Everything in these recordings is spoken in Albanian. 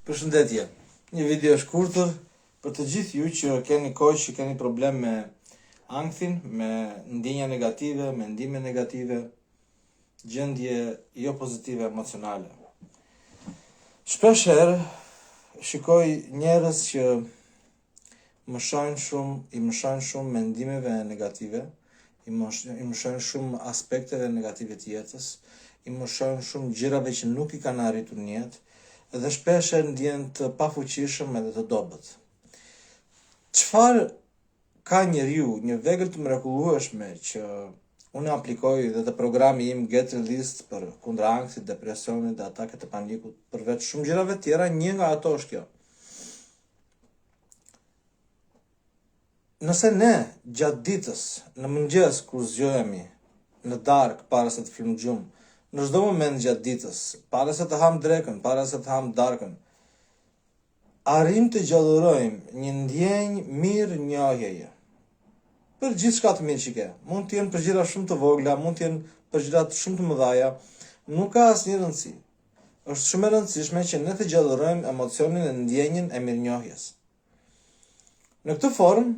Përshëndetje, një video shkurtër për të gjithë ju që keni kohë që keni problem me ankthin, me ndjenja negative, me ndime negative, gjendje jo pozitive emocionale. Shpesh herë shikoj njerëz që i mëshojnë shumë mendimeve negative, i mëshojnë shumë aspekteve negative të jetës, i mëshojnë shumë gjërave që nuk i kanë arritur në jetë, dhe shpesh ndjen të pafuqishëm edhe të dobët. Çfarë ka njeriu, një vegël të mrekullueshme që unë aplikoj dhe të programi im Get Released për kundra ankthit, depresionit dhe ataket të panikut, përveç shumë gjërave tjera, një nga ato është kjo. Nëse ne gjatë ditës, në mëngjes kur zgjohemi, në darkë para se të fillojmë gjumë, në çdo moment gjatë ditës, para se të ham drekën, para se të ham darkën, arrim të gjallërojmë një ndjenjë mirë njohjeje. Për gjithë shka të mirë që ke, mund të jenë për gjëra shumë të vogla, mund të jenë për gjëra shumë të mëdhaja, nuk ka asnjë rëndësi. Është shumë e rëndësishme që ne të gjallërojmë emocionin e ndjenjën e mirënjohjes. Në këtë formë,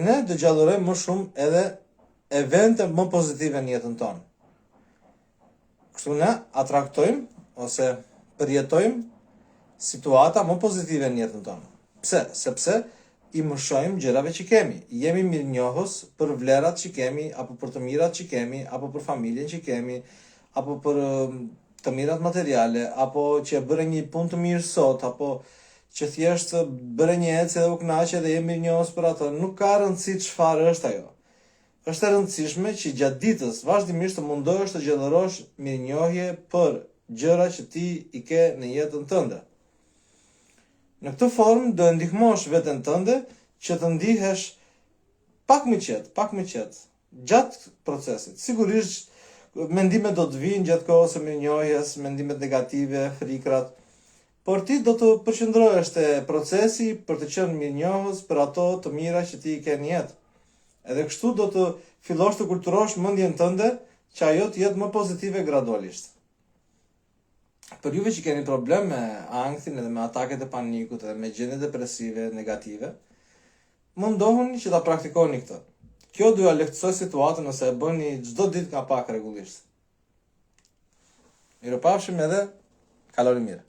ne të gjallërojmë më shumë edhe evente më pozitive në jetën tonë. Kështu ne atraktojmë ose përjetojmë situata më pozitive në jetën tonë. Pse? Sepse i mëshojmë gjërave që kemi. Jemi mirënjohës për vlerat që kemi, apo për të mirat që kemi, apo për familjen që kemi, apo për të mirat materiale, apo që bëre një punë të mirë sot, apo që thjesht bëre një ecje dhe u kënaqe dhe jemi mirënjohës për atë. Nuk ka rëndësi çfarë është ajo. Është e rëndësishme që gjatë ditës vazhdimisht të mundohesh të gjallërosh mirënjohje për gjëra që ti i ke në jetën tënde. Në këtë formë do e ndihmosh veten tënde që të ndihesh pak më qetë gjatë procesit. Sigurisht mendimet do të vinë gjatë kohës së mirënjohjes, mendimet negative, frikrat, por ti do të përqendrohesh te procesi për të qenë mirënjohës për ato të mira që ti i ke në jetë. Edhe kështu do të fillosh të kulturosh mendjen tënde që ajo të jetë më pozitive gradualisht. Për juve që keni problem me ankthin edhe me ataket e panikut edhe me gjendje depresive, negative, mundohuni që ta praktikoni këtë. Kjo do ja lehtësoj situatën nëse e bëni çdo ditë ka pak rregullisht. Mirupafshim edhe kaloni mirë.